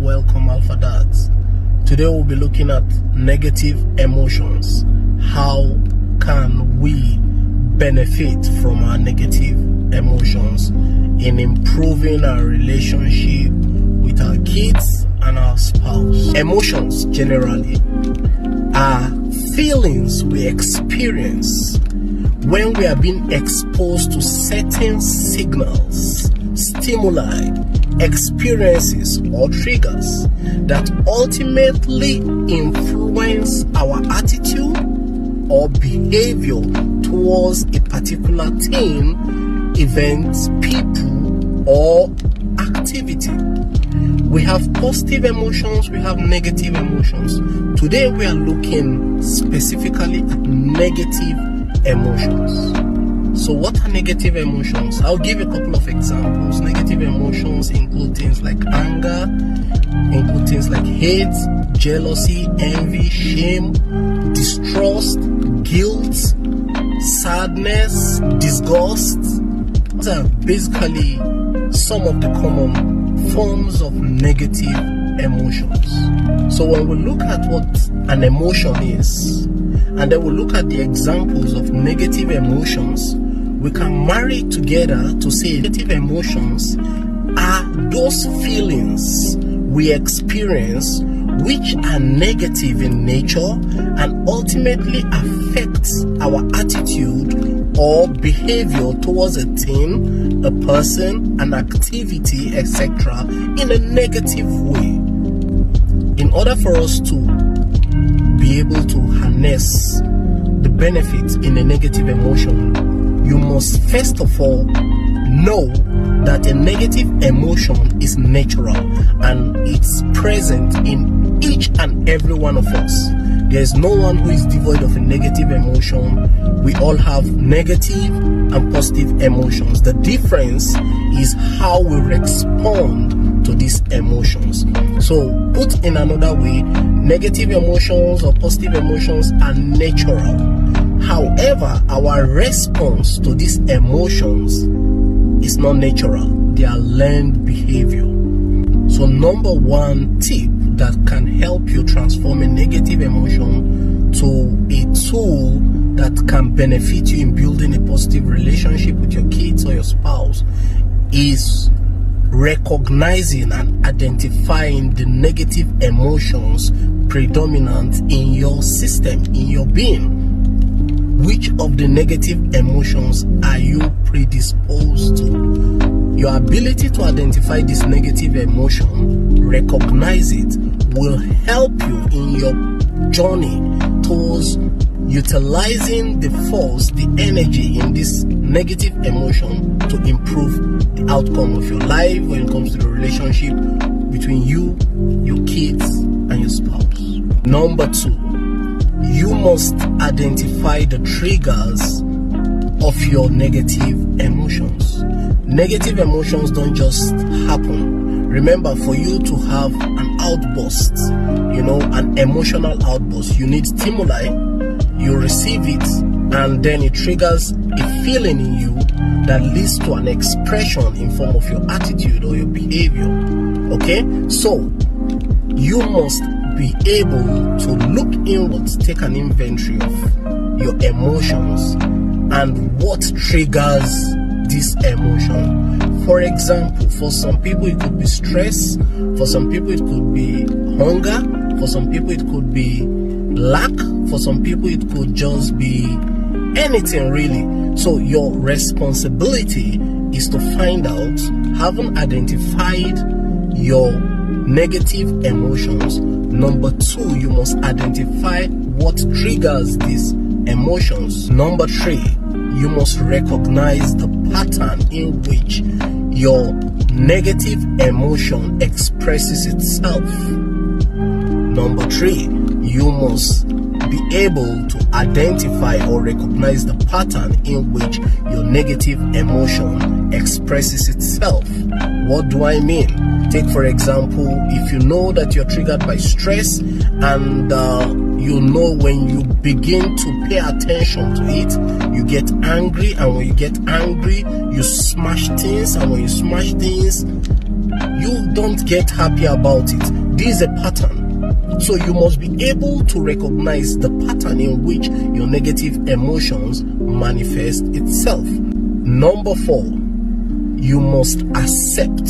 welcome Alpha Dads. Today we'll be looking at negative emotions. How can we benefit from our negative emotions in improving our relationship with our kids and our spouse? Emotions generally are feelings we experience when we are being exposed to certain signals, stimuli, experiences or triggers that ultimately influence our attitude or behavior towards a particular thing, event, people or activity. We have positive emotions, we have negative emotions. Today we are looking specifically at negative emotions. So what are negative emotions? I'll give a couple of examples. Negative emotions include things like anger, include things like hate, jealousy, envy, shame, distrust, guilt, sadness, disgust. These are basically some of the common forms of negative emotions. So when we look at what an emotion is, and then we look at the examples of negative emotions, we can marry it together to say negative emotions are those feelings we experience which are negative in nature and ultimately affect our attitude or behavior towards a thing, a person, an activity, etc. in a negative way. In order for us to be able to harness the benefits in a negative emotion, you must first of all know that a negative emotion is natural and it's present in each and every one of us. There is no one who is devoid of a negative emotion. We all have negative and positive emotions. The difference is how we respond to these emotions. So, put in another way, negative emotions or positive emotions are natural. However, our response to these emotions is not natural. They are learned behavior. So number one tip that can help you transform a negative emotion to a tool that can benefit you in building a positive relationship with your kids or your spouse is recognizing and identifying the negative emotions predominant in your system, in your being. Which of the negative emotions are you predisposed to? Your ability to identify this negative emotion, recognize it, will help you in your journey towards utilizing the force, the energy in this negative emotion to improve the outcome of your life when it comes to the relationship between you, your kids, and your spouse. Number two, you must identify the triggers of your negative emotions. Negative emotions don't just happen. Remember, for you to have an outburst, an emotional outburst, you need stimuli, you receive it, and then it triggers a feeling in you that leads to an expression in form of your attitude or your behavior. Okay? So, you must be able to look inwards, take an inventory of your emotions and what triggers this emotion. For example, for some people it could be stress, for some people it could be hunger, for some people it could be lack, for some people it could just be anything really. So your responsibility is to find out, having identified your negative emotions, number two, you must identify what triggers these emotions. Number three, you must recognize the pattern in which your negative emotion expresses itself. Number three, you must be able to identify or recognize the pattern in which your negative emotion expresses itself. What do I mean? Take for example, if you know that you're triggered by stress and you know when you begin to pay attention to it, you get angry, and when you get angry, you smash things, and when you smash things, you don't get happy about it. This is a pattern. So you must be able to recognize the pattern in which your negative emotions manifest itself. Number 4, you must accept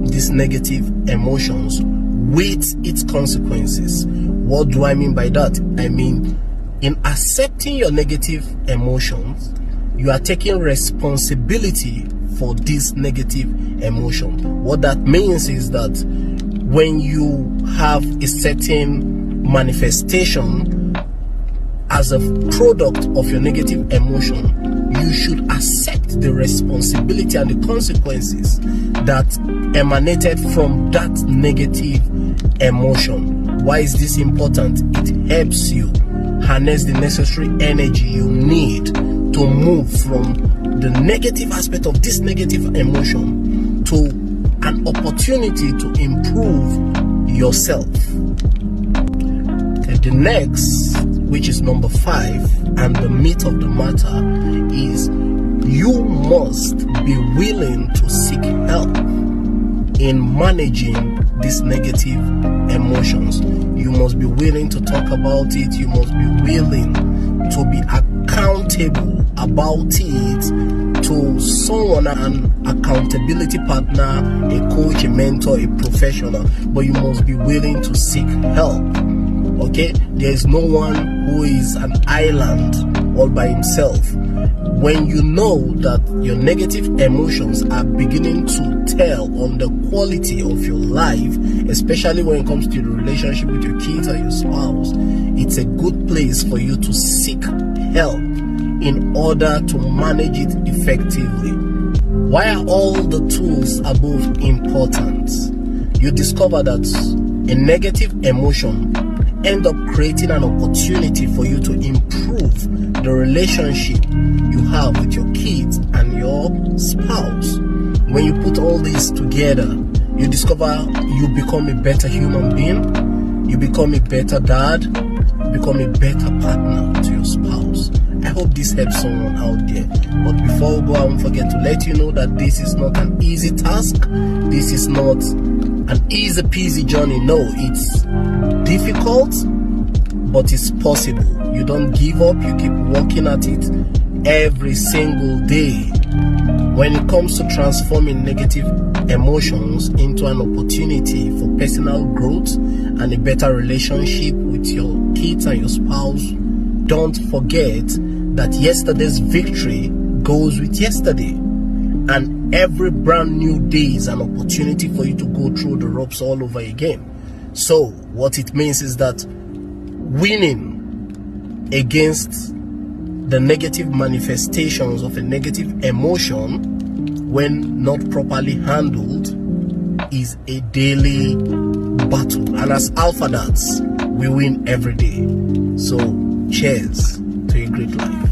these negative emotions with its consequences. What do I mean by that? I mean, in accepting your negative emotions, you are taking responsibility for this negative emotion. What that means is that when you have a certain manifestation as a product of your negative emotion, you should accept the responsibility and the consequences that emanated from that negative emotion. Why is this important? It helps you harness the necessary energy you need to move from the negative aspect of this negative emotion to an opportunity to improve yourself. Okay, the next, which is number 5, and the meat of the matter, is you must be willing to seek help in managing these negative emotions. You must be willing to talk about it. You must be willing to be accountable about it to someone, an accountability partner, a coach, a mentor, a professional. But you must be willing to seek help. Okay, there is no one who is an island all by himself. When you know that your negative emotions are beginning to tell on the quality of your life, especially when it comes to your relationship with your kids or your spouse, it's a good place for you to seek help in order to manage it effectively. Why are all the tools above important? You discover that a negative emotion end up creating an opportunity for you to improve the relationship you have with your kids and your spouse. When you put all this together, you discover you become a better human being, you become a better dad, you become a better partner to your spouse. I hope this helps someone out there. But before we go, I won't forget to let you know that this is not an easy task. This is not an easy peasy journey. No, it's difficult, but it's possible. You don't give up, you keep working at it every single day. When it comes to transforming negative emotions into an opportunity for personal growth and a better relationship with your kids and your spouse, don't forget that yesterday's victory goes with yesterday, and every brand new day is an opportunity for you to go through the ropes all over again. So what it means is that winning against the negative manifestations of a negative emotion, when not properly handled, is a daily battle. And as Alpha Dads, we win every day. So cheers to a great life.